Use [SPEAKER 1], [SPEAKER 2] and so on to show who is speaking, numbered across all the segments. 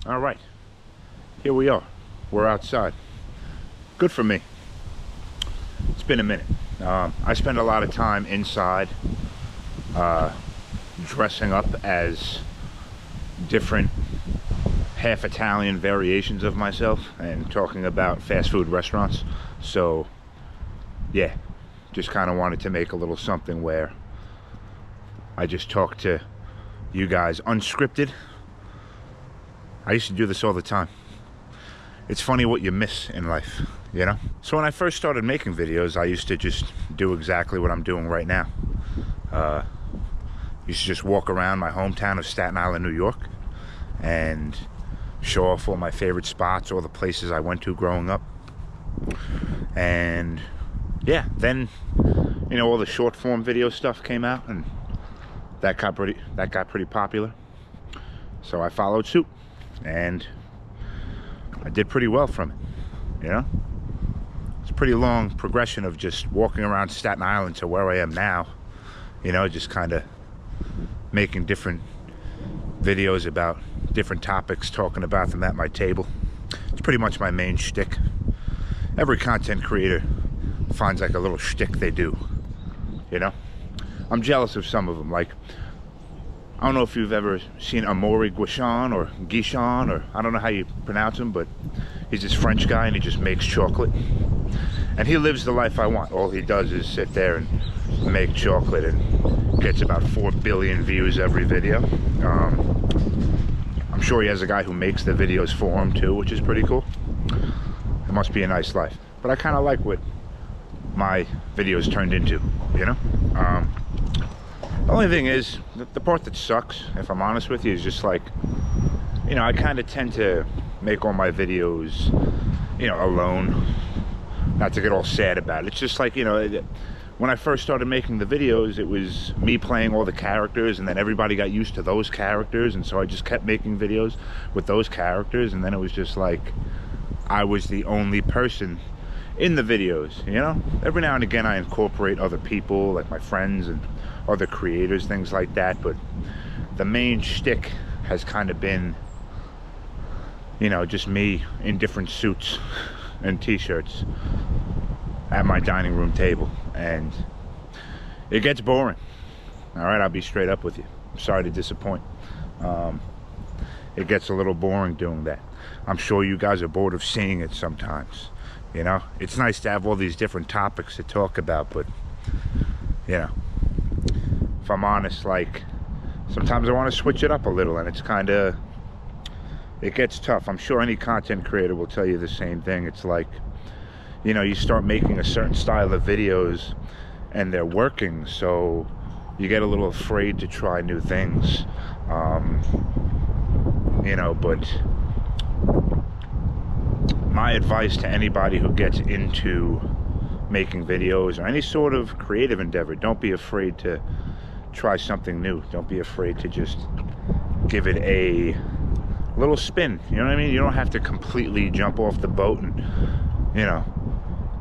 [SPEAKER 1] All right, here we are. We're outside. Good for me. It's been a minute. I spend a lot of time inside dressing up as different half Italian variations of myself and talking about fast food restaurants. So yeah, just kind of wanted to make a little something where I just talk to you guys unscripted. I used to do this all the time. It's funny what you miss in life, you know? So when I first started making videos, I used to just do exactly what I'm doing right now. Used to just walk around my hometown of Staten Island, New York, and show off all my favorite spots, all the places I went to growing up. And yeah, then, you know, all the short form video stuff came out, and that got pretty popular. So I followed suit, and I did pretty well from it, you know? It's a pretty long progression of just walking around Staten Island to where I am now, you know, just kind of making different videos about different topics, talking about them at my table. It's pretty much my main shtick. Every content creator finds like a little shtick they do, you know? I'm jealous of some of them. Like, I don't know if you've ever seen Amaury Guichon or Guichon, or I don't know how you pronounce him, but he's this French guy and he just makes chocolate. And he lives the life I want. All he does is sit there and make chocolate, and gets about 4 billion views every video. I'm sure he has a guy who makes the videos for him too, which is pretty cool. It must be a nice life. But I kind of like what my videos turned into, you know? The only thing is, the part that sucks, if I'm honest with you, is just like, you know, I kind of tend to make all my videos, you know, alone. Not to get all sad about it. It's just like, you know, when I first started making the videos, it was me playing all the characters, and then everybody got used to those characters, and so I just kept making videos with those characters, and then it was just like I was the only person in the videos, you know? Every now and again I incorporate other people, like my friends and other creators, things like that, but the main shtick has kind of been, you know, just me in different suits and t-shirts at my dining room table, and it gets boring. All right, I'll be straight up with you. I'm sorry to disappoint. It gets a little boring doing that. I'm sure you guys are bored of seeing it sometimes, you know? It's nice to have all these different topics to talk about, but, you know, if I'm honest, like, sometimes I want to switch it up a little, and it's kind of, it gets tough. I'm sure any content creator will tell you the same thing. It's like, you know, you start making a certain style of videos and they're working, so you get a little afraid to try new things, you know. But my advice to anybody who gets into making videos or any sort of creative endeavor, don't be afraid to try something new. Don't be afraid to just give it a little spin, you know what I mean? You don't have to completely jump off the boat and, you know,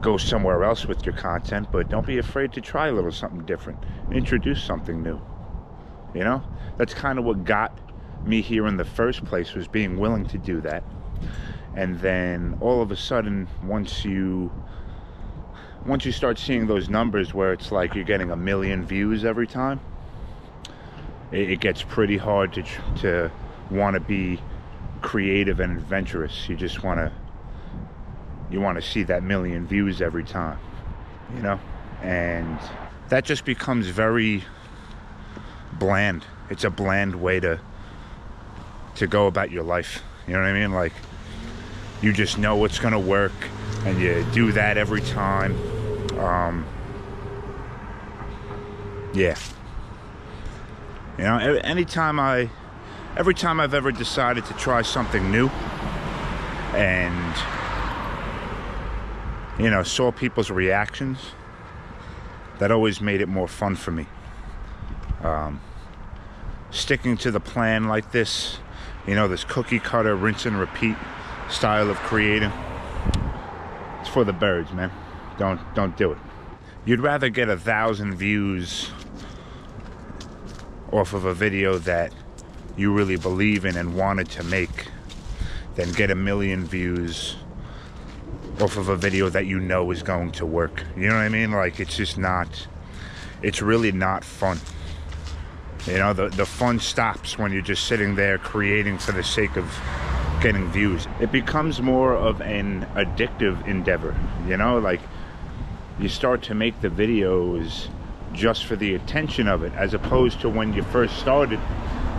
[SPEAKER 1] go somewhere else with your content, but don't be afraid to try a little something different. Introduce something new, you know? That's kind of what got me here in the first place, was being willing to do that. And then all of a sudden, once you start seeing those numbers where it's like you're getting 1 million views every time, it gets pretty hard to want to be creative and adventurous. You just want to see that 1 million views every time, you know? And that just becomes very bland. It's a bland way to go about your life, you know what I mean? Like, you just know what's gonna work and you do that every time. Yeah, you know, every time I've ever decided to try something new and, you know, saw people's reactions, that always made it more fun for me. Sticking to the plan like this, you know, this cookie cutter, rinse and repeat style of creating, it's for the birds, man. Don't do it. You'd rather get 1,000 views off of a video that you really believe in and wanted to make, than get 1 million views off of a video that you know is going to work. You know what I mean? Like, it's just not, it's really not fun. You know, the fun stops when you're just sitting there creating for the sake of getting views. It becomes more of an addictive endeavor, you know? Like, you start to make the videos just for the attention of it, as opposed to when you first started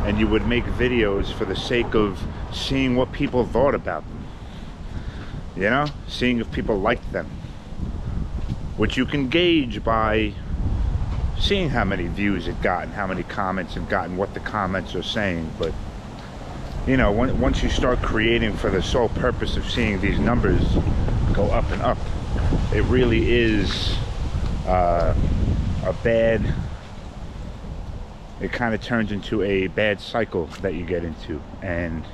[SPEAKER 1] and you would make videos for the sake of seeing what people thought about them. You know, seeing if people liked them, which you can gauge by seeing how many views it got and how many comments it got and what the comments are saying. But you know, once you start creating for the sole purpose of seeing these numbers go up and up, it really is a bad, it kind of turns into a bad cycle that you get into, and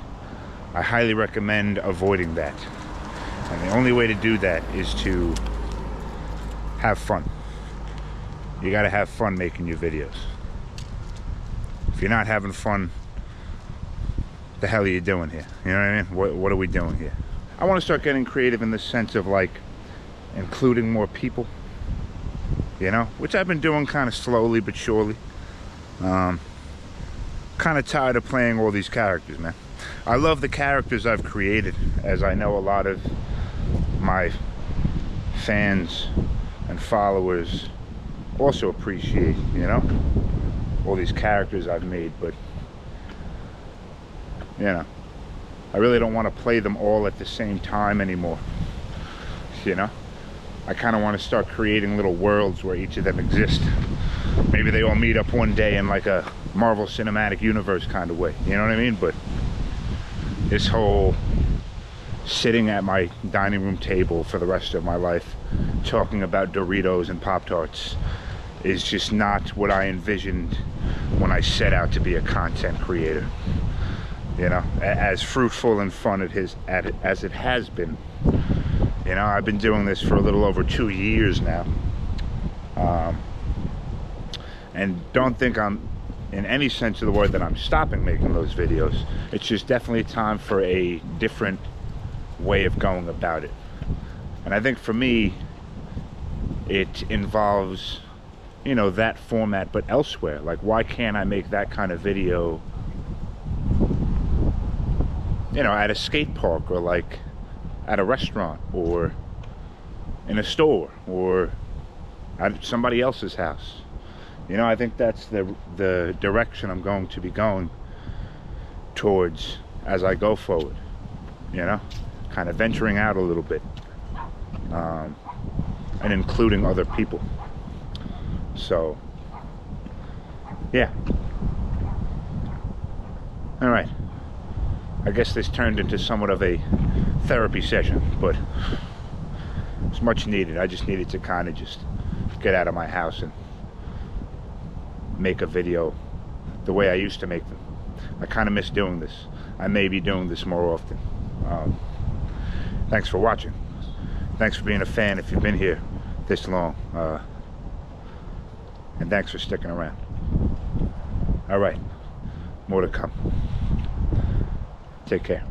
[SPEAKER 1] I highly recommend avoiding that. And the only way to do that is to have fun. You gotta have fun making your videos. If you're not having fun, what the hell are you doing here? You know what I mean? What are we doing here? I want to start getting creative in the sense of, like, including more people, you know, which I've been doing kind of slowly but surely. Kind of tired of playing all these characters, man. I love the characters I've created, as I know a lot of my fans and followers also appreciate, you know, all these characters I've made. But you know, I really don't want to play them all at the same time anymore. You know, I kind of want to start creating little worlds where each of them exist. Maybe they all meet up one day in like a Marvel Cinematic Universe kind of way, you know what I mean? But this whole sitting at my dining room table for the rest of my life talking about Doritos and Pop-Tarts is just not what I envisioned when I set out to be a content creator. You know, as fruitful and fun as it has been. You know, I've been doing this for a little over 2 years now. And don't think I'm, in any sense of the word, that I'm stopping making those videos. It's just definitely time for a different way of going about it. And I think for me, it involves, you know, that format, but elsewhere. Like, why can't I make that kind of video, you know, at a skate park, or like at a restaurant, or in a store, or at somebody else's house? You know, I think that's the direction I'm going to be going towards as I go forward. You know, kind of venturing out a little bit, and including other people. So yeah, all right, I guess this turned into somewhat of a therapy session, but it's much needed. I just needed to kind of just get out of my house and make a video the way I used to make them. I kind of miss doing this. I may be doing this more often. Thanks for watching. Thanks for being a fan if you've been here this long. And thanks for sticking around. All right, more to come. Take care.